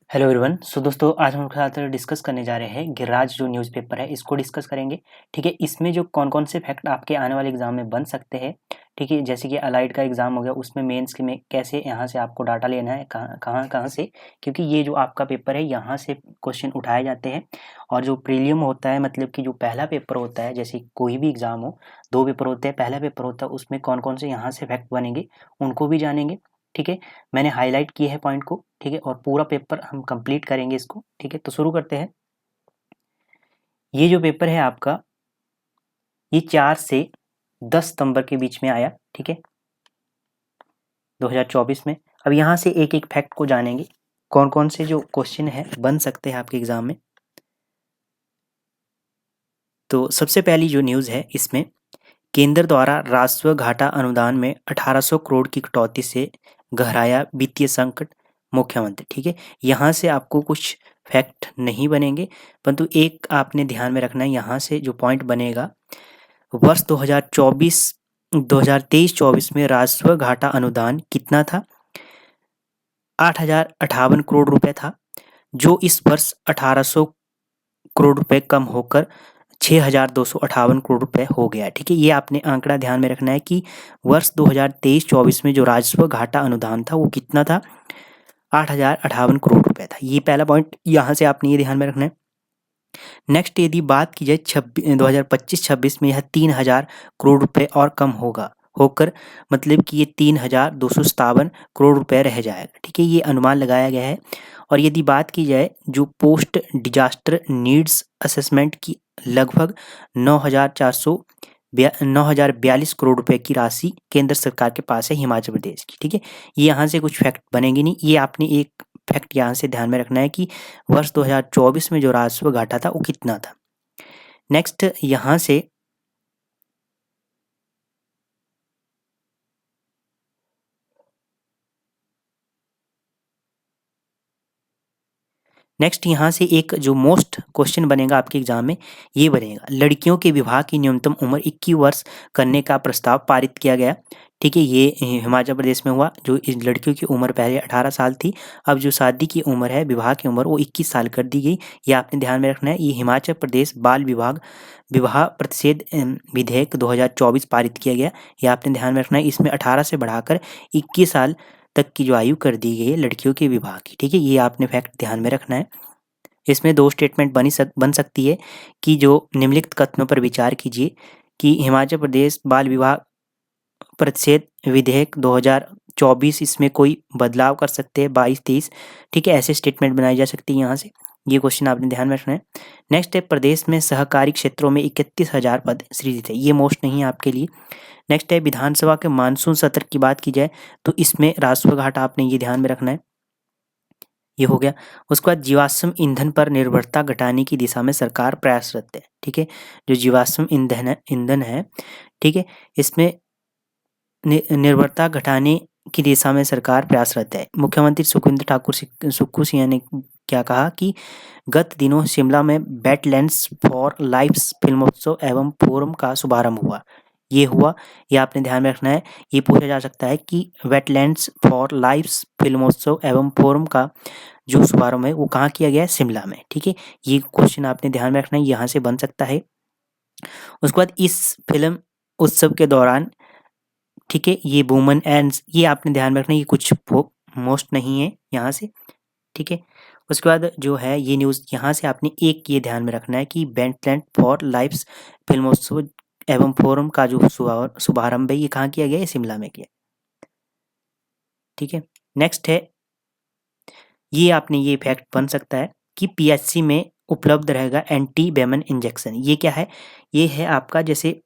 Hello everyone. सो दोस्तों, आज हम लोग साथ डिस्कस करने जा रहे हैं गिरिराज जो न्यूज़पेपर है इसको डिस्कस करेंगे। ठीक है, इसमें जो कौन कौन से फैक्ट आपके आने वाले एग्जाम में बन सकते हैं। ठीक है, जैसे कि अलाइड का एग्जाम हो गया, उसमें मेंस के में कैसे यहाँ से आपको डाटा लेना है, कहाँ कहाँ कहाँ से, क्योंकि ये जो आपका पेपर है यहाँ से क्वेश्चन उठाए जाते हैं। और जो प्रीलियम होता है, मतलब कि जो पहला पेपर होता है, जैसे कोई भी एग्जाम हो, दो पेपर होते हैं, पहला पेपर होता है उसमें कौन कौन से यहाँ से फैक्ट बनेंगे उनको भी जानेंगे। ठीक है, मैंने हाईलाइट किए हैं पॉइंट को। ठीक है, और पूरा पेपर हम कंप्लीट करेंगे इसको। ठीक है, तो शुरू करते हैं। ये जो पेपर है आपका, ये 4 से 10 सितंबर के बीच में आया। ठीक है, 2024 में। अब यहाँ से एक एक फैक्ट को जानेंगे, कौन कौन से जो क्वेश्चन है बन सकते हैं आपके एग्जाम में। तो सबसे पहली जो न्यूज़ है इसमें, केंद्र द्वारा राजस्व घाटा अनुदान में 1800 करोड़ की कटौती से गहराया वित्तीय संकट, मुख्यमंत्री। ठीक है, यहाँ से आपको कुछ फैक्ट नहीं बनेंगे, परंतु एक आपने ध्यान में रखना है। यहाँ से जो पॉइंट बनेगा, वर्ष 2023-24 में राजस्व घाटा अनुदान कितना था? 8,058 करोड़ रुपए था, जो इस वर्ष 1800 करोड़ रुपए कम होकर 6,258 करोड़ रुपए हो गया। ठीक है, ये आपने आंकड़ा ध्यान में रखना है कि वर्ष 2023-24 में जो राजस्व घाटा अनुदान था वो कितना था? 8,058 करोड़ रुपए था। ये पहला पॉइंट यहाँ से आपने ये ध्यान में रखना है। नेक्स्ट, यदि बात की जाए 2025-26 में, यह 3,000 करोड़ रुपए और कम होकर मतलब कि ये 3,257 करोड़ रुपए रह जाएगा। ठीक है, ये अनुमान लगाया गया है। और यदि बात की जाए जो पोस्ट डिजास्टर नीड्स असेसमेंट की, लगभग 9,042 करोड़ रुपए की राशि केंद्र सरकार के पास है, हिमाचल प्रदेश की। ठीक है, ये यहाँ से कुछ फैक्ट बनेंगे नहीं। ये आपने एक फैक्ट यहाँ से ध्यान में रखना है कि वर्ष 2024 में जो राजस्व घाटा था वो कितना था। नेक्स्ट, यहाँ से यहाँ से एक जो मोस्ट क्वेश्चन बनेगा आपके एग्जाम में, ये बनेगा, लड़कियों के विवाह की न्यूनतम उम्र 21 वर्ष करने का प्रस्ताव पारित किया गया। ठीक है, ये हिमाचल प्रदेश में हुआ। जो इस लड़कियों की उम्र पहले 18 साल थी, अब जो शादी की उम्र है, विवाह की उम्र, वो 21 साल कर दी गई। ये आपने ध्यान में रखना है। ये हिमाचल प्रदेश बाल विवाह प्रतिषेध विधेयक 2024 पारित किया गया। ये आपने ध्यान में रखना है। इसमें 18 से बढ़ाकर 21 साल तक की जो आयु कर दी गई है लड़कियों के विवाह की। ठीक है, ये आपने फैक्ट ध्यान में रखना है। इसमें दो स्टेटमेंट बन सकती है कि जो निम्नलिखित कथनों पर विचार कीजिए कि हिमाचल प्रदेश बाल विवाह प्रतिषेध विधेयक 2024 इसमें कोई बदलाव कर सकते हैं 22-23। ठीक है, ऐसे स्टेटमेंट बनाई जा सकती है यहाँ से। ये क्वेश्चन आपने ध्यान में रखना है। नेक्स्ट है, प्रदेश में सहकारी क्षेत्रों में 31,000 पद सृजित है। ये मोस्ट नहीं है आपके लिए। नेक्स्ट है, विधानसभा के मानसून सत्र की बात की जाए तो इसमें राजस्व घाटा आपने ये ध्यान में रखना है। ये हो गया। उसके बाद, जीवाश्म ईंधन पर निर्भरता घटाने की दिशा में सरकार प्रयासरत है। ठीक है, जो जीवाश्म ईंधन है, ठीक है, इसमें निर्भरता घटाने की दिशा में सरकार प्रयासरत है। मुख्यमंत्री सुखविंदर सिंह ने क्या कहा कि गत दिनों शिमला में वेटलैंड्स फॉर लाइफ्स फिल्मोत्सव एवं फोरम का शुभारंभ हुआ। ये हुआ, ये आपने ध्यान में रखना है। ये पूछा जा सकता है कि वेटलैंड्स फॉर लाइफ्स फिल्मोत्सव एवं फोरम का जो शुभारंभ है वो कहाँ किया गया है? शिमला में। ठीक है, ये क्वेश्चन आपने ध्यान में रखना है, यहाँ से बन सकता है। उसके बाद, इस फिल्म उत्सव के दौरान, ठीक है, ये वुमेन एंड, ये आपने ध्यान में रखना है, ये कुछ मोस्ट नहीं है यहाँ से। ठीक है, उसके बाद जो है ये न्यूज़, यहाँ से आपने एक ये ध्यान में रखना है कि वेटलैंड फॉर लाइफ्स फिल्मोत्सव एवं फोरम का जो शुभारंभ है ये कहाँ किया गया है? शिमला में किया। ठीक है, नेक्स्ट है, ये आपने ये फैक्ट बन सकता है कि पीएचसी में उपलब्ध रहेगा एंटी वेमन इंजेक्शन। ये क्या है? ये है आपका, जैसे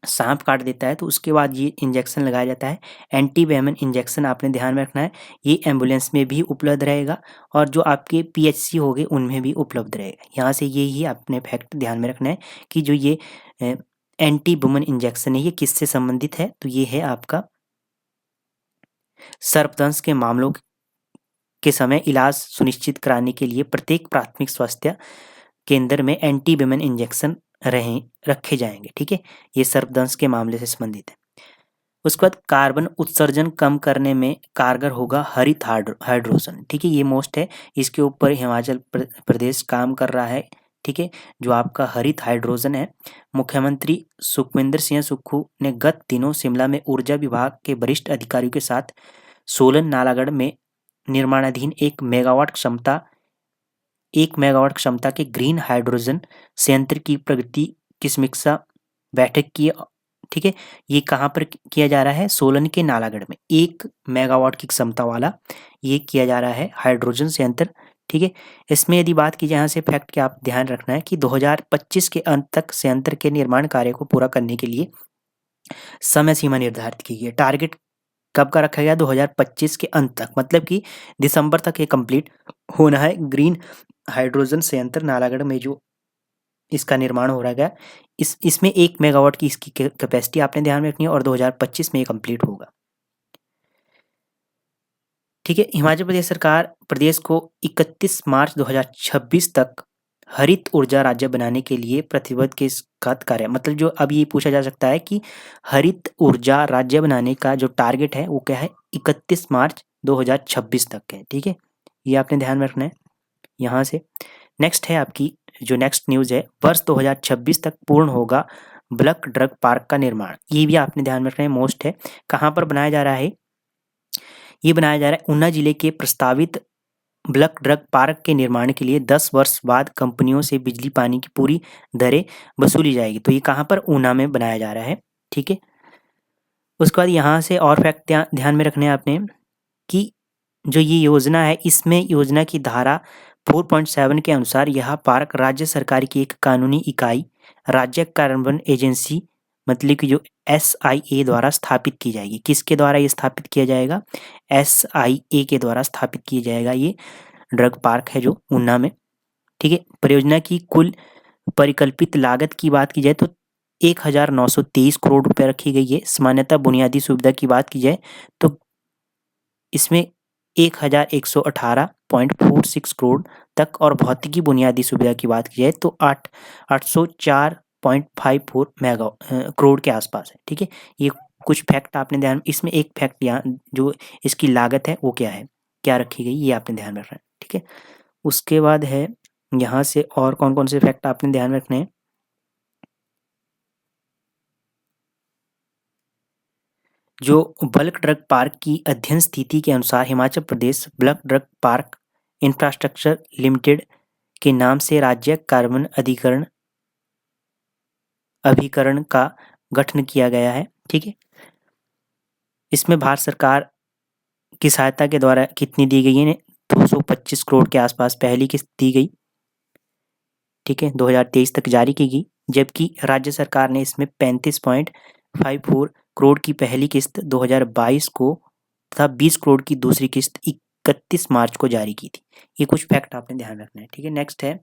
सांप काट देता है तो उसके बाद ये इंजेक्शन लगाया जाता है, एंटी वेमन इंजेक्शन। आपने ध्यान में रखना है, ये एम्बुलेंस में भी उपलब्ध रहेगा और जो आपके पीएचसी हो गए उनमें भी उपलब्ध रहेगा। यहाँ से ये ही आपने फैक्ट ध्यान में रखना है कि जो ये एंटी वुमन इंजेक्शन है ये किससे संबंधित है? तो ये है आपका सर्पदंश के मामलों के समय इलाज सुनिश्चित कराने के लिए प्रत्येक प्राथमिक स्वास्थ्य केंद्र में एंटी वेमन इंजेक्शन रखे जाएंगे। ठीक है, ये सर्पदंश के मामले से संबंधित है। उसके बाद कार्बन उत्सर्जन कम करने में कारगर होगा हरित हाइड्रोजन। ठीक है, ये मोस्ट है, इसके ऊपर हिमाचल प्रदेश काम कर रहा है। ठीक है, जो आपका हरित हाइड्रोजन है। मुख्यमंत्री सुखविंदर सिंह सुक्खू ने गत दिनों शिमला में ऊर्जा विभाग के वरिष्ठ अधिकारियों के साथ सोलन नालागढ़ में निर्माणाधीन 1 मेगावाट क्षमता के ग्रीन हाइड्रोजन संयंत्र की प्रगति की समीक्षा बैठक की। ठीक है, ये कहाँ पर किया जा रहा है? सोलन के नालागढ़ में 1 मेगावाट की क्षमता वाला ये किया जा रहा है हाइड्रोजन संयंत्र। ठीक है, इसमें यदि बात की जाए, यहाँ से फैक्ट क्या आप ध्यान रखना है कि 2025 के अंत तक संयंत्र के निर्माण कार्य को पूरा करने के लिए समय सीमा निर्धारित की गई है। टारगेट कब का रखा गया? 2025 के अंत तक, मतलब कि दिसंबर तक ये कंप्लीट होना है। ग्रीन हाइड्रोजन संयंत्र नालागढ़ में जो इसका निर्माण हो रहा है, इसमें 1 मेगावाट की इसकी कैपेसिटी आपने ध्यान में रखनी है और 2025 में ये कंप्लीट होगा। ठीक है, हिमाचल प्रदेश सरकार प्रदेश को 31 मार्च 2026 तक हरित ऊर्जा राज्य बनाने के लिए प्रतिबद्ध के साथ कार्य, मतलब जो अब ये पूछा जा सकता है कि हरित ऊर्जा राज्य बनाने का जो टारगेट है वो क्या है? 31 मार्च 2026 तक है। ठीक है, ये आपने ध्यान में रखना है। यहाँ से नेक्स्ट है आपकी जो नेक्स्ट न्यूज़ है, वर्ष 2026 तक पूर्ण होगा ब्लक ड्रग पार्क का निर्माण। ये भी आपने ध्यान में रखना है, मोस्ट है। कहाँ पर बनाया जा रहा है? ये बनाया जा रहा है ऊना जिले के प्रस्तावित ब्लक ड्रग पार्क के निर्माण के लिए 10 वर्ष बाद कंपनियों से बिजली पानी की पूरी दरें वसूली जाएगी। तो ये कहाँ पर? ऊना में बनाया जा रहा है। ठीक है, उसके बाद यहाँ से और फैक्ट ध्यान में रखने हैं आपने कि जो ये योजना है, इसमें योजना की धारा 4.7 के अनुसार यह पार्क राज्य सरकार की एक कानूनी इकाई राज्य कार्यान्वयन एजेंसी, मतलब कि जो SIA द्वारा स्थापित की जाएगी। किसके द्वारा ये स्थापित किया जाएगा? SIA के द्वारा स्थापित किया जाएगा ये ड्रग पार्क है जो ऊना में। ठीक है, परियोजना की कुल परिकल्पित लागत की बात की जाए तो 1923 करोड़ रुपए रखी गई है। सामान्यतः बुनियादी सुविधा की बात की जाए तो इसमें 1118.46 करोड़ तक, और भौतिकी बुनियादी सुविधा की बात की जाए तो 804.54 करोड़ के आसपास है। ठीक है, ये कुछ फैक्ट आपने ध्यान, इसमें एक फैक्ट यहाँ जो इसकी लागत है वो क्या है, क्या रखी गई, ये आपने ध्यान में रखना है। ठीक है, उसके बाद है यहाँ से और कौन कौन से फैक्ट आपने ध्यान में रखने हैं। जो बल्क ड्रग पार्क की अध्ययन स्थिति के अनुसार Himachal Pradesh bulk drug park infrastructure limited के नाम से राज्य कार्बन अभिकरण का गठन किया गया है। ठीक है, इसमें भारत सरकार की सहायता के द्वारा कितनी दी गई है? 225 करोड़ के आसपास पहली किस्त दी गई। ठीक है, 2023 तक जारी की गई, जबकि राज्य सरकार ने इसमें 35.54 करोड़ की पहली किस्त 2022 को तथा 20 करोड़ की दूसरी किस्त 31 मार्च को जारी की थी। ये कुछ फैक्ट आपने ध्यान रखना है। ठीक है, नेक्स्ट है,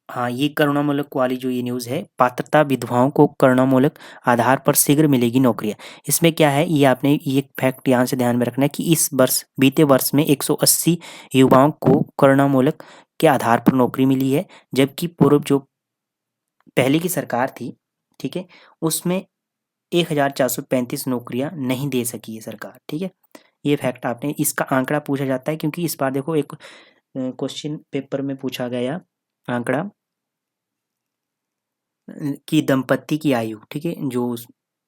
हाँ, ये करुणामूलक वाली जो ये न्यूज़ है, पात्रता विधवाओं को करुणामूलक आधार पर शीघ्र मिलेगी नौकरियां। इसमें क्या है, ये आपने ये फैक्ट यहाँ से ध्यान में रखना है कि इस वर्ष बीते वर्ष में 180 युवाओं को करुणामूलक के आधार पर नौकरी मिली है, जबकि पूर्व जो पहले की सरकार थी, ठीक है, उसमें 1435 नौकरियां नहीं दे सकी है सरकार। ठीक है, ये फैक्ट आपने, इसका आंकड़ा पूछा जाता है क्योंकि इस बार देखो एक क्वेश्चन पेपर में पूछा गया आंकड़ा कि दंपत्ति की आयु, ठीक है, जो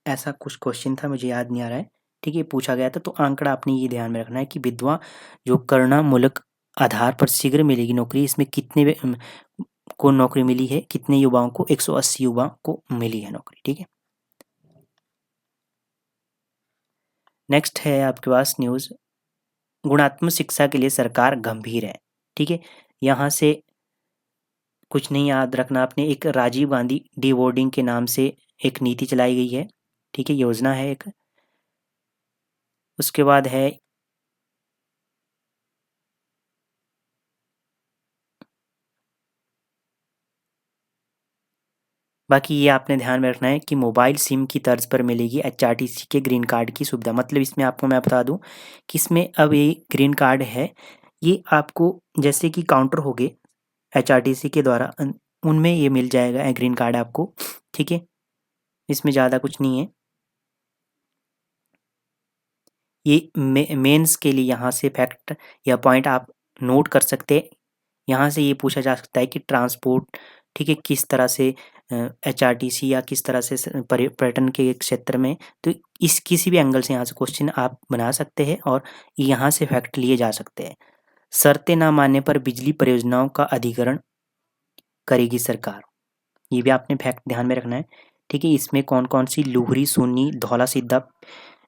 ऐसा कुछ क्वेश्चन था, मुझे याद नहीं आ रहा है। ठीक है, पूछा गया था, तो आंकड़ा आपने ये ध्यान में रखना है कि विधवा जो करुणामूलक आधार पर शीघ्र मिलेगी नौकरी, इसमें कितने को नौकरी मिली है, कितने युवाओं को? 180 युवाओं को मिली है नौकरी। ठीक है, नेक्स्ट है आपके पास न्यूज़, गुणात्मक शिक्षा के लिए सरकार गंभीर है। ठीक है, यहाँ से कुछ नहीं याद रखना आपने, एक राजीव गांधी डी बोर्डिंग के नाम से एक नीति चलाई गई है। ठीक है, योजना है एक। उसके बाद है बाकी ये आपने ध्यान में रखना है कि मोबाइल सिम की तर्ज पर मिलेगी HRTC के ग्रीन कार्ड की सुविधा। मतलब इसमें आपको मैं बता दूं कि इसमें अब ये ग्रीन कार्ड है, ये आपको जैसे कि काउंटर हो गए HRTC के द्वारा उनमें ये मिल जाएगा ग्रीन कार्ड आपको, ठीक है। इसमें ज़्यादा कुछ नहीं है। ये मेंस के लिए यहाँ से फैक्ट या पॉइंट आप नोट कर सकते हैं। यहाँ से ये पूछा जा सकता है कि ट्रांसपोर्ट, ठीक है, किस तरह से HRTC या किस तरह से पर्यटन के क्षेत्र में, तो इस किसी भी एंगल से यहाँ से क्वेश्चन आप बना सकते हैं और यहाँ से फैक्ट लिए जा सकते हैं। शर्तें ना मानने पर बिजली परियोजनाओं का अधिग्रहण करेगी सरकार, ये भी आपने फैक्ट ध्यान में रखना है, ठीक है। इसमें कौन कौन सी लुहरी, सोनी, धौला सिद्धा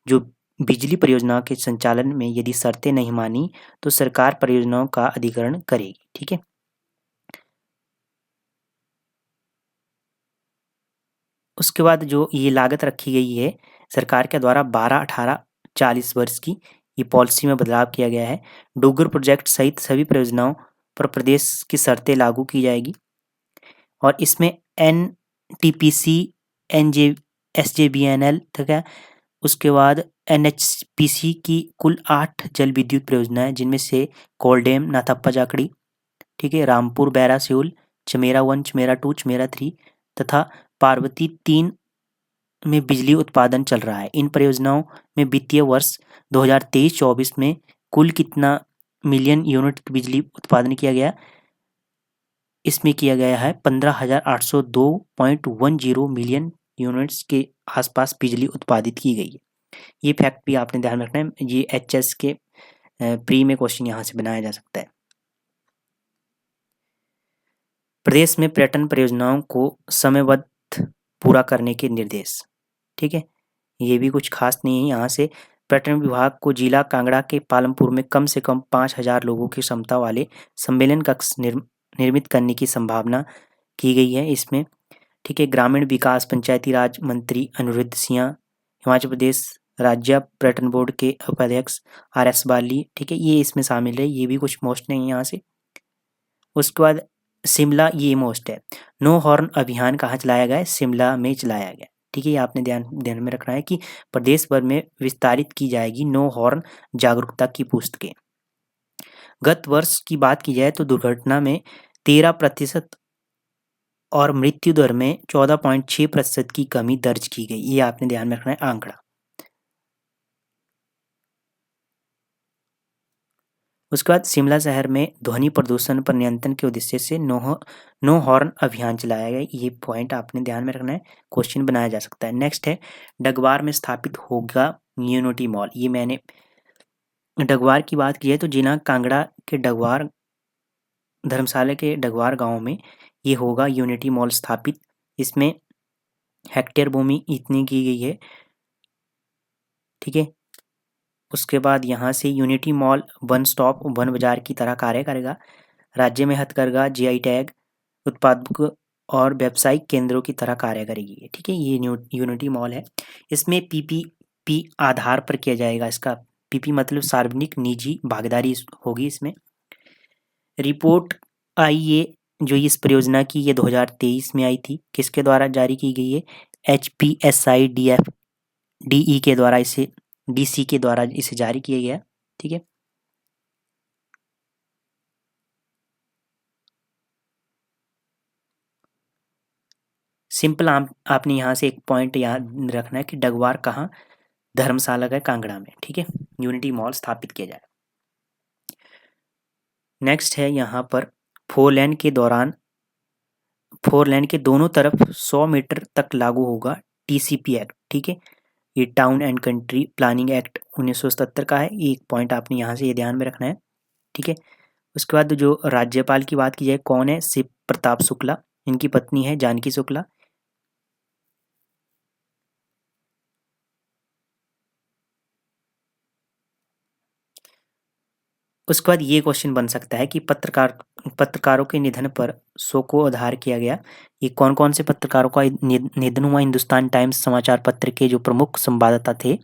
जो बिजली परियोजनाओं के संचालन में यदि शर्तें नहीं मानी तो सरकार परियोजनाओं का अधिग्रहण करेगी, ठीक है। उसके बाद जो ये लागत रखी गई है सरकार के द्वारा 12, 18, 40 वर्ष की, ये पॉलिसी में बदलाव किया गया है। डोगर प्रोजेक्ट सहित सभी परियोजनाओं पर प्रदेश की शर्तें लागू की जाएगी और इसमें NTPC, SJVN तथा उसके बाद NHPC की कुल 8 जल विद्युत परियोजनाएं, जिनमें से कोलडेम, नाथप्पा जाखड़ी, ठीक है, रामपुर, बैरा सिउल, चमेरा 1, चमेरा 2, चमेरा 3 तथा पार्वती 3 में बिजली उत्पादन चल रहा है। इन परियोजनाओं में वित्तीय वर्ष 2023-24 में कुल कितना मिलियन यूनिट बिजली उत्पादन किया गया? इसमें किया गया है 15,802.10 मिलियन यूनिट्स के आसपास बिजली उत्पादित की गई है। ये फैक्ट भी आपने ध्यान रखना है। ये HS के प्री में क्वेश्चन यहाँ से बनाया जा सकता है। प्रदेश में पर्यटन परियोजनाओं को समयबद्ध पूरा करने के निर्देश, ठीक है। ये भी कुछ खास नहीं है। यहाँ से पर्यटन विभाग को जिला कांगड़ा के पालमपुर में कम से कम 5,000 लोगों की क्षमता वाले सम्मेलन कक्ष निर्मित करने की संभावना की गई है इसमें, ठीक है। ग्रामीण विकास पंचायती राज मंत्री अनिरुद्ध सिंह, हिमाचल प्रदेश राज्य पर्यटन बोर्ड के उपाध्यक्ष RS बाली, ठीक है, ये इसमें शामिल है। ये भी कुछ मोस्ट नहीं है यहाँ से। उसके बाद शिमला, ये मोस्ट है। नो हॉर्न अभियान कहाँ चलाया गया है? शिमला में चलाया गया, ठीक है। ये आपने ध्यान में रखना है कि प्रदेश भर में विस्तारित की जाएगी नो हॉर्न जागरूकता की पुस्तकें। गत वर्ष की बात की जाए तो दुर्घटना में 13% और मृत्यु दर में 14.6% की कमी दर्ज की गई। ये आपने ध्यान में रखना है आंकड़ा। उसके बाद शिमला शहर में ध्वनि प्रदूषण पर नियंत्रण के उद्देश्य से नो हॉर्न अभियान चलाया गया। ये पॉइंट आपने ध्यान में रखना है, क्वेश्चन बनाया जा सकता है। नेक्स्ट है डगवार में स्थापित होगा यूनिटी मॉल। ये मैंने डगवार की बात की है तो जिला कांगड़ा के डगवार धर्मशाला के डगवार गांव में ये होगा यूनिटी मॉल स्थापित। इसमें हेक्टेयर भूमि इतनी की गई है, ठीक है। उसके बाद यहाँ से unity mall one stop one बाजार की तरह कार्य करेगा। राज्य में हथकरघा, GI टैग, उत्पादक और व्यावसायिक केंद्रों की तरह कार्य करेगी, ठीक है। ये यूनिटी मॉल है। इसमें PPP आधार पर किया जाएगा। इसका PP मतलब सार्वजनिक निजी भागीदारी होगी इसमें। रिपोर्ट आई ये जो इस परियोजना की, ये 2023 में आई थी। किसके द्वारा जारी की गई है? HPSI DE के द्वारा, इसे DC के द्वारा इसे जारी किया गया, ठीक है। सिंपल आपने यहाँ से एक पॉइंट याद रखना है कि डगवार कहाँ? धर्मशाला का कांगड़ा में, ठीक है। यूनिटी मॉल स्थापित किया जाए। नेक्स्ट है यहाँ पर फोर लेन के दोनों तरफ 100 मीटर तक लागू होगा TCP एक्ट, ठीक है। ये town and country planning act 1977 का है। ये एक पॉइंट आपने यहाँ से ये ध्यान में रखना है, ठीक है। उसके बाद जो राज्यपाल की बात की जाए, कौन है? शिव प्रताप शुक्ला। इनकी पत्नी है जानकी शुक्ला। उसके बाद ये क्वेश्चन बन सकता है कि पत्रकारों के निधन पर शोक को आधार किया गया। ये कौन कौन से पत्रकारों का निधन हुआ? हिंदुस्तान टाइम्स समाचार पत्र के जो प्रमुख संवाददाता थे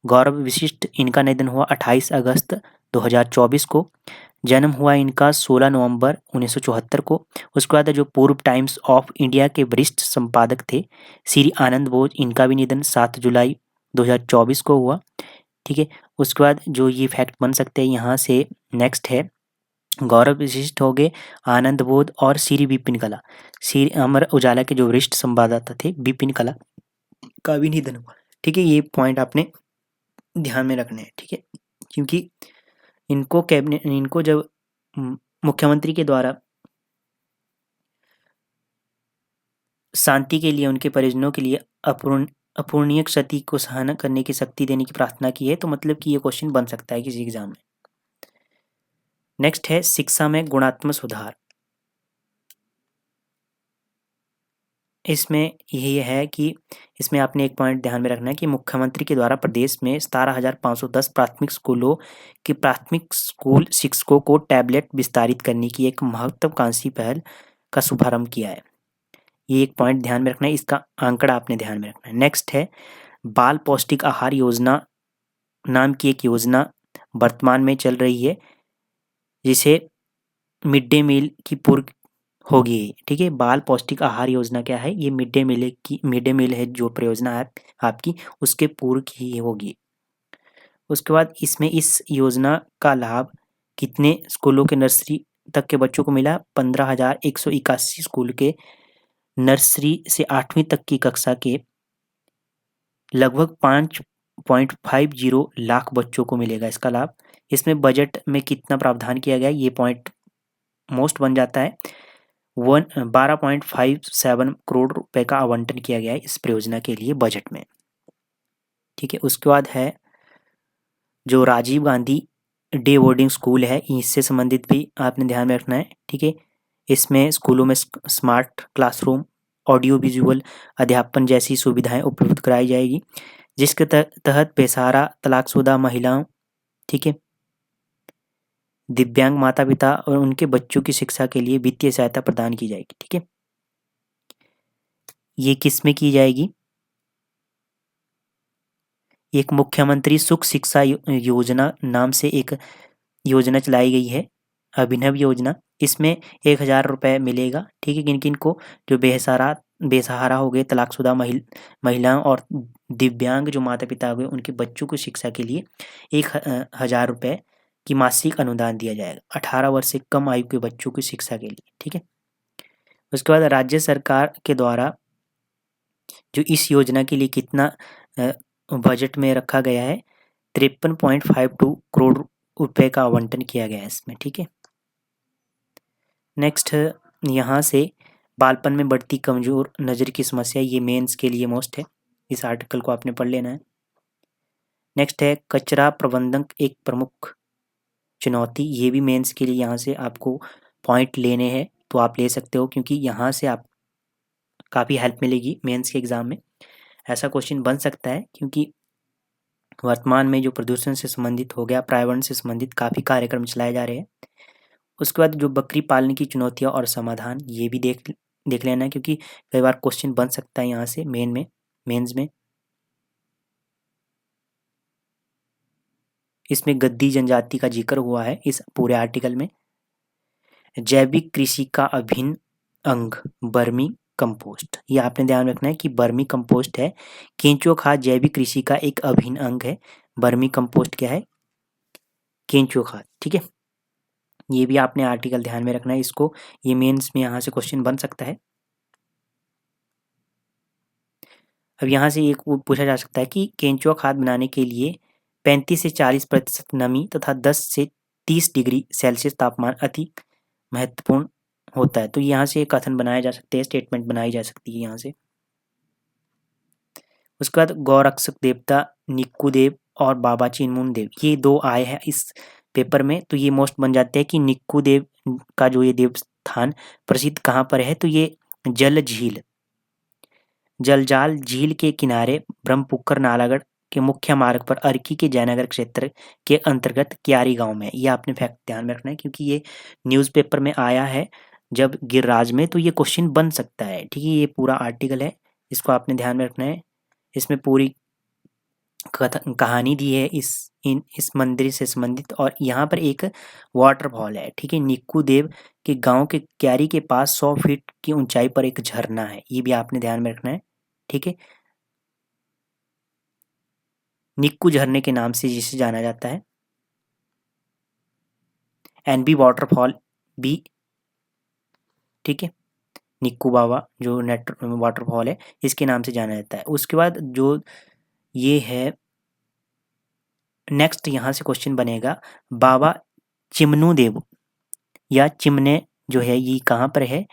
गौरव विशिष्ट, इनका निधन हुआ 28 अगस्त 2024 को। जन्म हुआ इनका 16 नवंबर 1974 को। उसके बाद जो पूर्व टाइम्स ऑफ इंडिया के वरिष्ठ संपादक थे श्री आनंद बोस, इनका भी निधन 7 जुलाई 2024 को हुआ, ठीक है। उसके बाद जो ये फैक्ट बन सकते हैं यहाँ से, नेक्स्ट है गौरव वशिष्ठ हो गए, आनंद बोध और श्री विपिन कला। श्री अमर उजाला के जो वरिष्ठ संवाददाता थे विपिन कला का भी निधन हुआ। ठीक है, ये पॉइंट आपने ध्यान में रखने हैं। ठीक है, क्योंकि इनको जब मुख्यमंत्री के द्वारा शांति के लिए उनके परिजनों के लिए अपूर्णीय क्षति को सहन करने की शक्ति देने की प्रार्थना की है, तो मतलब कि ये क्वेश्चन बन सकता है किसी एग्जाम में। नेक्स्ट है शिक्षा में गुणात्मक सुधार। इसमें यही है कि इसमें आपने एक पॉइंट ध्यान में रखना है कि मुख्यमंत्री के द्वारा प्रदेश में 17,510 प्राथमिक स्कूलों के प्राथमिक स्कूल शिक्षकों को टैबलेट विस्तारित करने की एक महत्वाकांक्षी पहल का शुभारंभ किया है। ये एक पॉइंट ध्यान में रखना है, इसका आंकड़ा आपने ध्यान में रखना है। नेक्स्ट है बाल पौष्टिक आहार योजना नाम की एक योजना वर्तमान में चल रही है, जिसे मिड डे मील की पूर्व होगी। ठीक है, बाल पौष्टिक आहार योजना क्या है? ये मिड डे मील है जो परियोजना है आपकी, उसके पूर्व की होगी। उसके बाद इसमें इस योजना का लाभ कितने स्कूलों के नर्सरी तक के बच्चों को मिला? 15,181 स्कूल के नर्सरी से 8वीं तक की कक्षा के लगभग 5.50 लाख बच्चों को मिलेगा इसका लाभ। इसमें बजट में कितना प्रावधान किया गया है, ये पॉइंट मोस्ट बन जाता है। 12.57 करोड़ रुपए का आवंटन किया गया है इस परियोजना के लिए बजट में। ठीक है, उसके बाद है जो Rajiv Gandhi day boarding school है, इससे संबंधित भी आपने ध्यान में रखना है। ठीक है, इसमें स्कूलों में स्मार्ट क्लासरूम, ऑडियो विजुअल अध्यापन जैसी सुविधाएं उपलब्ध कराई जाएगी, जिसके तहत बेसहारा तलाकशुदा महिलाओं, ठीक है, दिव्यांग माता पिता और उनके बच्चों की शिक्षा के लिए वित्तीय सहायता प्रदान की जाएगी। ठीक है, ये किस में की जाएगी? एक मुख्यमंत्री सुख शिक्षा योजना नाम से एक योजना चलाई गई है, अभिनव योजना। इसमें 1,000 रुपये मिलेगा। ठीक है, किन किन को? जो बेसहारा हो गए, तलाकशुदा महिलाओं और दिव्यांग जो माता पिता हो गए, उनके बच्चों की शिक्षा के लिए 1,000 रुपये की मासिक अनुदान दिया जाएगा 18 वर्ष से कम आयु के बच्चों की शिक्षा के लिए। ठीक है, उसके बाद राज्य सरकार के द्वारा जो इस योजना के लिए कितना बजट में रखा गया है, 53.52 करोड़ रुपए का आवंटन किया गया है इसमें। ठीक है, नेक्स्ट यहाँ से बालपन में बढ़ती कमजोर नज़र की समस्या, ये मेंस के लिए मोस्ट है, इस आर्टिकल को आपने पढ़ लेना है। नेक्स्ट है कचरा प्रबंधन एक प्रमुख चुनौती, ये भी मेंस के लिए यहाँ से आपको पॉइंट लेने हैं, तो आप ले सकते हो, क्योंकि यहाँ से आप काफ़ी हेल्प मिलेगी मेंस के एग्ज़ाम में। ऐसा क्वेश्चन बन सकता है क्योंकि वर्तमान में जो प्रदूषण से संबंधित हो गया, पर्यावरण से संबंधित काफ़ी कार्यक्रम चलाए जा रहे हैं। उसके बाद जो बकरी पालने की चुनौतियाँ और समाधान, ये भी देख लेना है, क्योंकि कई बार क्वेश्चन बन सकता है यहाँ से मेंस में। इसमें गद्दी जनजाति का जिक्र हुआ है इस पूरे आर्टिकल में। जैविक कृषि का अभिन्न अंग वर्मी कंपोस्ट, ये आपने ध्यान रखना है कि वर्मी कंपोस्ट है। केंचुआ खाद जैविक कृषि का एक अभिन्न अंग है। वर्मी कंपोस्ट क्या है? केंचुआ खाद। ठीक है, ये भी आपने आर्टिकल ध्यान में रखना है इसको, ये मेंस में यहाँ से क्वेश्चन बन सकता है। अब यहाँ से एक पूछा जा सकता है कि केंचुआ खाद बनाने के लिए 35 से 40% नमी तथा 10 से 30 डिग्री सेल्सियस तापमान अति महत्वपूर्ण होता है। तो यहाँ से कथन बनाए जा सकते हैं, स्टेटमेंट बनाई जा सकती है यहाँ से। उसके बाद गौरक्षक देवता निक्कू देव और बाबा चिनमुन देव, ये दो आए हैं इस पेपर में, तो ये मोस्ट बन जाते हैं कि निक्कू देव का जो ये देवस्थान प्रसिद्ध कहाँ पर है, तो ये जलजाल झील के किनारे ब्रह्मपुत्र नालागढ़ के मुख्य मार्ग पर अर्की के जयनगर क्षेत्र के अंतर्गत क्यारी गांव में। ये आपने फैक्ट ध्यान में रखना है, क्योंकि ये न्यूज़पेपर में आया है जब गिरिराज में, तो ये क्वेश्चन बन सकता है। ठीक है, ये पूरा आर्टिकल है, इसको आपने ध्यान में रखना है। इसमें पूरी कहानी दी है इस मंदिर से संबंधित, और यहाँ पर एक वाटरफॉल है। ठीक है, निक्कू देव के गांव के क्यारी के पास 100 फीट की ऊंचाई पर एक झरना है, ये भी आपने ध्यान में रखना है। ठीक है, निक्कू झरने के नाम से जिसे जाना जाता है। एनबी वाटरफॉल भी, ठीक है, निक्कू बाबा जो नेट वाटरफॉल है इसके नाम से जाना जाता है। उसके बाद जो ये है नेक्स्ट यहाँ से क्वेश्चन बनेगा, बाबा चिमनू देव या चिमने जो है ये कहाँ पर है?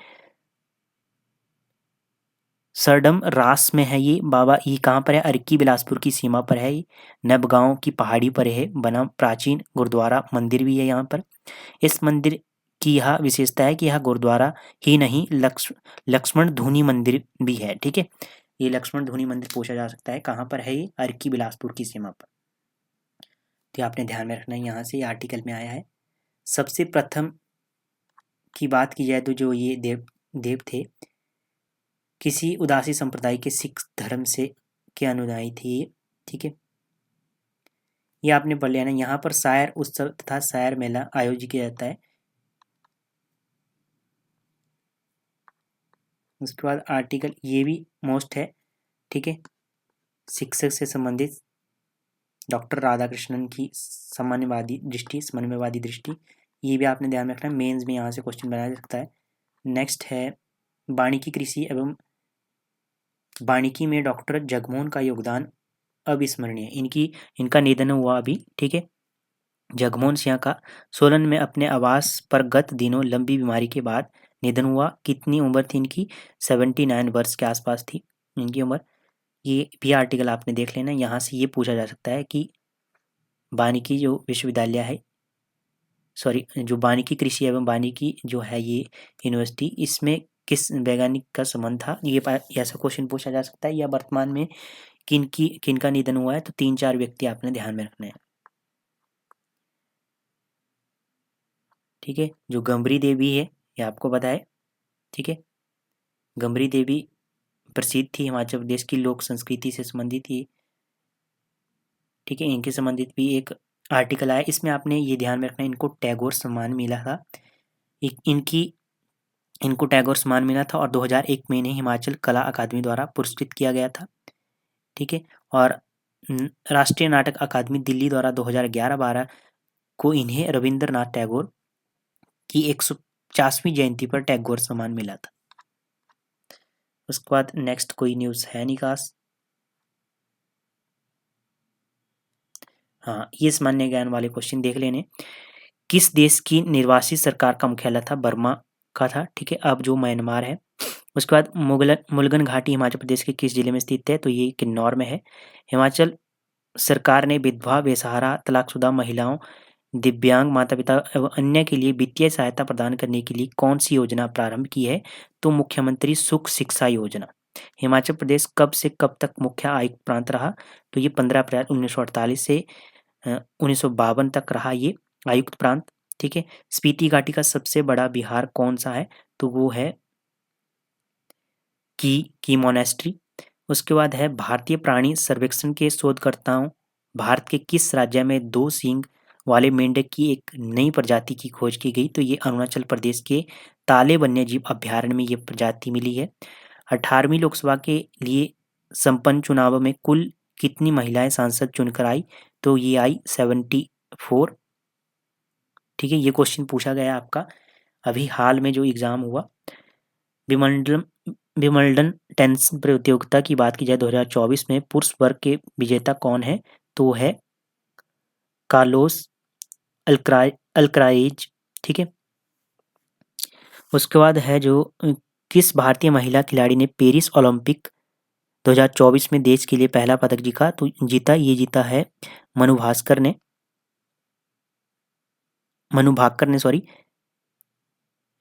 सरडम रास में है ये बाबा। ये कहाँ पर है? अरक्की बिलासपुर की सीमा पर है ये, नबगांव की पहाड़ी पर है बना प्राचीन गुरुद्वारा मंदिर भी है यहाँ पर। इस मंदिर की यह विशेषता है कि यह गुरुद्वारा ही नहीं लक्ष्मण धूनी मंदिर भी है, ठीक है। ये लक्ष्मण धूनी मंदिर पूछा जा सकता है, कहाँ पर है ये? अरक्की बिलासपुर की सीमा पर। तो आपने ध्यान में रखना है, यहाँ से आर्टिकल में आया है। सबसे प्रथम की बात की जाए तो जो ये देव थे किसी उदासी संप्रदाय के सिख धर्म से के अनुयायी थे ये, ठीक है। ये आपने पढ़ लिया ना। यहाँ पर शायर उत्सव तथा शायर मेला आयोजित किया जाता है। उसके बाद आर्टिकल ये भी मोस्ट है, ठीक है, शिक्षक से संबंधित डॉक्टर राधाकृष्णन की समन्वयवादी दृष्टि, ये भी आपने ध्यान में रखना है। मेंस में यहाँ से क्वेश्चन बनाया जा सकता है। नेक्स्ट है वानिकी कृषि एवं वानिकी में डॉक्टर जगमोहन का योगदान अविस्मरणीय। इनका निधन हुआ अभी, ठीक है। जगमोहन सिंह का सोलन में अपने आवास पर गत दिनों लंबी बीमारी के बाद निधन हुआ। कितनी उम्र थी इनकी? 79 वर्ष के आसपास थी इनकी उम्र। ये भी आर्टिकल आपने देख लेना। यहाँ से ये पूछा जा सकता है कि वानिकी जो विश्वविद्यालय है, सॉरी जो वानिकी कृषि एवं वानिकी जो है ये यूनिवर्सिटी, इसमें किस वैज्ञानिक का संबंध था? ये ऐसा क्वेश्चन पूछा जा सकता है। या वर्तमान में किनका निधन हुआ है? तो 3-4 व्यक्ति आपने ध्यान में रखने हैं, ठीक है। जो गंभरी देवी है ये आपको पता है, ठीक है। गंभरी देवी प्रसिद्ध थी, हिमाचल प्रदेश की लोक संस्कृति से संबंधित थी, ठीक है। इनके संबंधित भी एक आर्टिकल आया। इसमें आपने ये ध्यान में रखना, इनको टैगोर सम्मान मिला था। इनको टैगोर सम्मान मिला था और 2001 में इन्हें हिमाचल कला अकादमी द्वारा पुरस्कृत किया गया था, ठीक है। और राष्ट्रीय नाटक अकादमी दिल्ली द्वारा 2011-12 को इन्हें रविंद्रनाथ टैगोर की 150वीं जयंती पर टैगोर सम्मान मिला था। उसके बाद नेक्स्ट कोई न्यूज़ है नहीं खास। हाँ, ये सामान्य ज्ञान वाले क्वेश्चन देख लेने। किस देश की निर्वासित सरकार का मुख्यालय था? बर्मा का था, ठीक है, अब जो म्यांमार है। उसके बाद मुलगन घाटी हिमाचल प्रदेश के किस जिले में स्थित है? तो ये किन्नौर में है। हिमाचल सरकार ने विधवा, बेसहारा, तलाकशुदा महिलाओं, दिव्यांग माता पिता एवं अन्य के लिए वित्तीय सहायता प्रदान करने के लिए कौन सी योजना प्रारंभ की है? तो मुख्यमंत्री सुख शिक्षा योजना। हिमाचल प्रदेश कब से कब तक मुख्य आयुक्त प्रांत रहा? तो ये 15 अप्रैल 1948 से 1952 तक रहा ये आयुक्त प्रांत, ठीक है। स्पीति घाटी का सबसे बड़ा विहार कौन सा है? तो वो है की मोनेस्ट्री। उसके बाद है भारतीय प्राणी सर्वेक्षण के शोधकर्ताओं भारत के किस राज्य में 2 सींग वाले मेंढक की एक नई प्रजाति की खोज की गई? तो ये अरुणाचल प्रदेश के ताले वन्यजीव अभ्यारण्य में ये प्रजाति मिली है। 18वीं लोकसभा के लिए संपन्न चुनाव में कुल कितनी महिलाएं सांसद चुनकर आई? तो ये आई 74, ठीक है। ये क्वेश्चन पूछा गया आपका अभी हाल में जो एग्जाम हुआ। विंबलडन टेनिस प्रतियोगिता की बात की जाए 2024 में पुरुष वर्ग के विजेता कौन है? तो है कार्लोस अल्कराइज, ठीक है। उसके बाद है जो किस भारतीय महिला खिलाड़ी ने पेरिस ओलंपिक 2024 में देश के लिए पहला पदक जीता? ये जीता है मनु भाकर ने सॉरी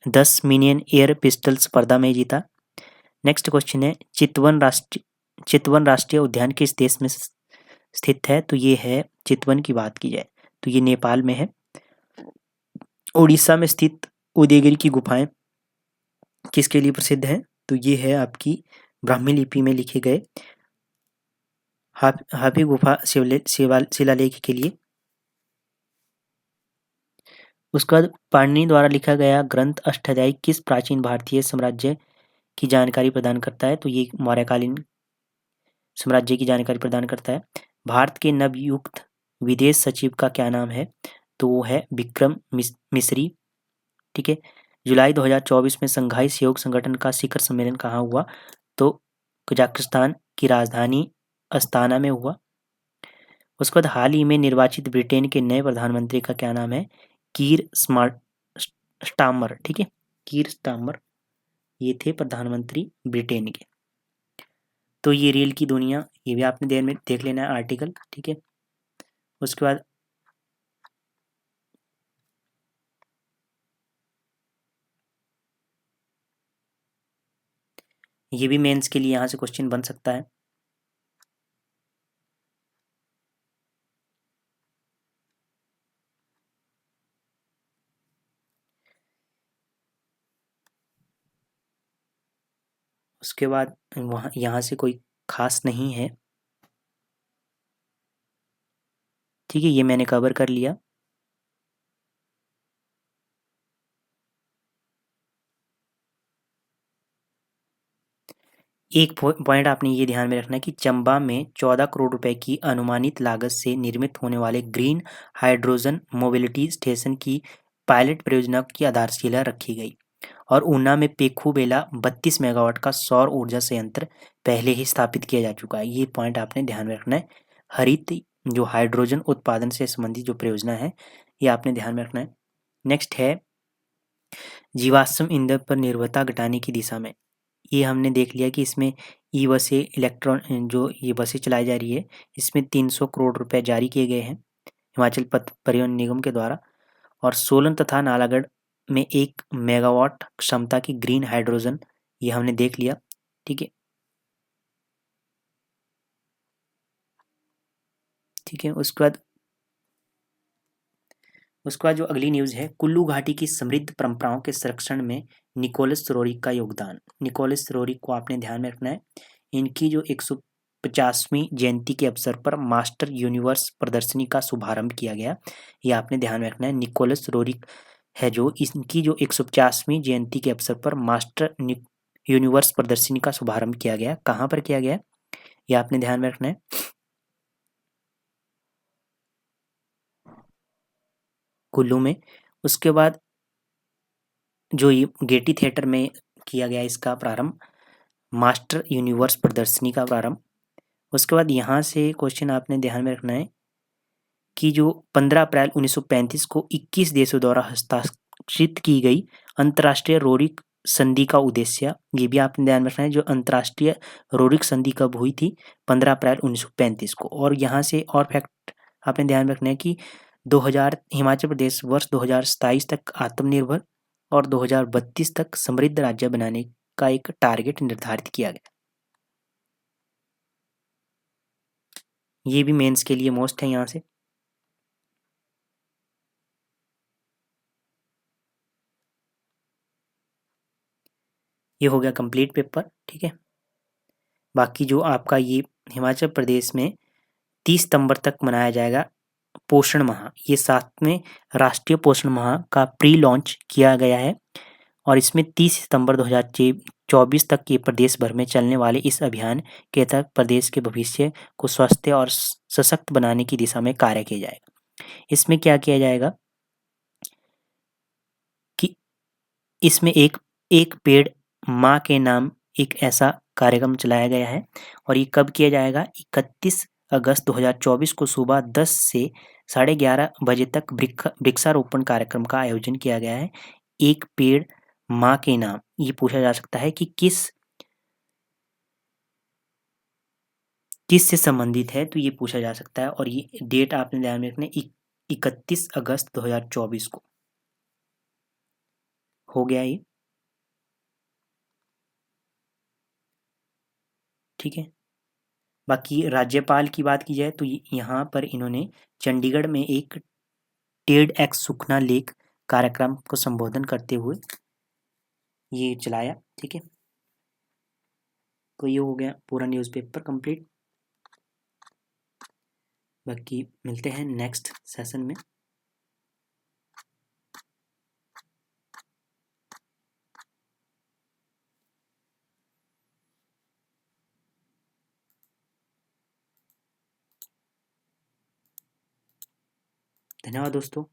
10 मिलियन एयर पिस्टल स्पर्धा में जीता। नेक्स्ट क्वेश्चन है चितवन राष्ट्रीय उद्यान किस देश में स्थित है? तो ये है चितवन की बात की जाए तो ये नेपाल में है। उड़ीसा में स्थित उदयगिरी की गुफाएं किसके लिए प्रसिद्ध हैं? तो ये है आपकी ब्राह्मी लिपि में लिखे गए हाफी गुफा शिलालेख के लिए। उसके बाद पाणिनि द्वारा लिखा गया ग्रंथ अष्टाध्यायी किस प्राचीन भारतीय साम्राज्य की जानकारी प्रदान करता है? तो ये मौर्यकालीन साम्राज्य की जानकारी प्रदान करता है। भारत के नवनियुक्त विदेश सचिव का क्या नाम है? तो वो है विक्रम मिस्री। ठीक है। जुलाई 2024 में संघाई सहयोग संगठन का शिखर सम्मेलन कहाँ हुआ? तो कजाकिस्तान की राजधानी अस्ताना में हुआ। उसके बाद हाल ही में निर्वाचित ब्रिटेन के नए प्रधानमंत्री का क्या नाम है? कीर स्टारमर। ठीक है, कीर स्टारमर ये थे प्रधानमंत्री ब्रिटेन के। तो ये रेल की दुनिया, ये भी आपने देर में देख लेना है आर्टिकल। ठीक है। उसके बाद ये भी मेंस के लिए यहाँ से क्वेश्चन बन सकता है। उसके बाद वहाँ यहाँ से कोई खास नहीं है। ठीक है, ये मैंने कवर कर लिया। एक पॉइंट आपने ये ध्यान में रखना है कि चंबा में 14 करोड़ रुपए की अनुमानित लागत से निर्मित होने वाले ग्रीन हाइड्रोजन मोबिलिटी स्टेशन की पायलट परियोजना की आधारशिला रखी गई। और ऊना में पेखूबेला 32 मेगावाट का सौर ऊर्जा संयंत्र पहले ही स्थापित किया जा चुका है। ये पॉइंट आपने ध्यान में रखना है। हरित जो हाइड्रोजन उत्पादन से संबंधित जो परियोजना है, ये आपने ध्यान में रखना है। नेक्स्ट है जीवाश्म ईंधन पर निर्भरता घटाने की दिशा में। ये हमने देख लिया कि इसमें ई बसें इलेक्ट्रॉन जो ये बसें चलाई जा रही है, इसमें 300 करोड़ रुपए जारी किए गए हैं हिमाचल पथ परिवहन निगम के द्वारा। और सोलन तथा नालागढ़ में 1 मेगावाट क्षमता की ग्रीन हाइड्रोजन, ये हमने देख लिया। ठीक है। ठीक है। उसके बाद जो अगली न्यूज़ है, कुल्लू घाटी की समृद्ध परंपराओं के संरक्षण में निकोलस रोरिक का योगदान। निकोलस रोरिक को आपने ध्यान में रखना है। इनकी जो 150वीं जयंती के अवसर पर मास्टर यूनिवर्स प्रदर्शनी का शुभारंभ किया गया, ये आपने ध्यान में रखना है। निकोलस रोरिक है जो इनकी जो 150वीं जयंती के अवसर पर मास्टर यूनिवर्स प्रदर्शनी का शुभारंभ किया गया, कहाँ पर किया गया, ये आपने ध्यान में रखना है। कुल्लू में। उसके बाद जो ये गेटी थिएटर में किया गया इसका प्रारंभ, मास्टर यूनिवर्स प्रदर्शनी का प्रारंभ। उसके बाद यहाँ से क्वेश्चन आपने ध्यान में रखना है कि जो 15 अप्रैल 1935 को 21 देशों द्वारा हस्ताक्षरित की गई अंतर्राष्ट्रीय रोरिक संधि का उद्देश्य, ये भी आपने ध्यान में रखना है। जो अंतर्राष्ट्रीय रोरिक संधि कब हुई थी? 15 अप्रैल 1935 को। और यहाँ से और फैक्ट आपने ध्यान में रखना है कि 2000 हिमाचल प्रदेश वर्ष 2027 तक आत्मनिर्भर और 2032 तक समृद्ध राज्य बनाने का एक टारगेट निर्धारित किया गया। ये भी मेंस के लिए मोस्ट है यहाँ से। ये हो गया कंप्लीट पेपर। ठीक है। बाकी जो आपका ये हिमाचल प्रदेश में 30 सितंबर तक मनाया जाएगा पोषण माह, ये 7वें राष्ट्रीय पोषण माह का प्री लॉन्च किया गया है। और इसमें 30 सितंबर 2024 तक ये प्रदेश भर में चलने वाले इस अभियान के तहत प्रदेश के भविष्य को स्वस्थ और सशक्त बनाने की दिशा में कार्य किया जाएगा। इसमें क्या किया जाएगा कि इसमें एक एक पेड़ माँ के नाम एक ऐसा कार्यक्रम चलाया गया है। और ये कब किया जाएगा? 31 अगस्त 2024 को सुबह 10 से 11:30 बजे तक वृक्षारोपण कार्यक्रम का आयोजन किया गया है। एक पेड़ माँ के नाम, ये पूछा जा सकता है कि किस से संबंधित है, तो ये पूछा जा सकता है। और ये डेट आपने ध्यान में रखना, 31 अगस्त 2024 को। हो गया ये। ठीक है। बाकी राज्यपाल की बात की जाए तो यहाँ पर इन्होंने चंडीगढ़ में एक टेड एक्स सुखना लेक कार्यक्रम को संबोधन करते हुए ये चलाया। ठीक है। तो ये हो गया पूरा न्यूज़पेपर कंप्लीट। बाकी मिलते हैं नेक्स्ट सेशन में। धन्यवाद दोस्तों।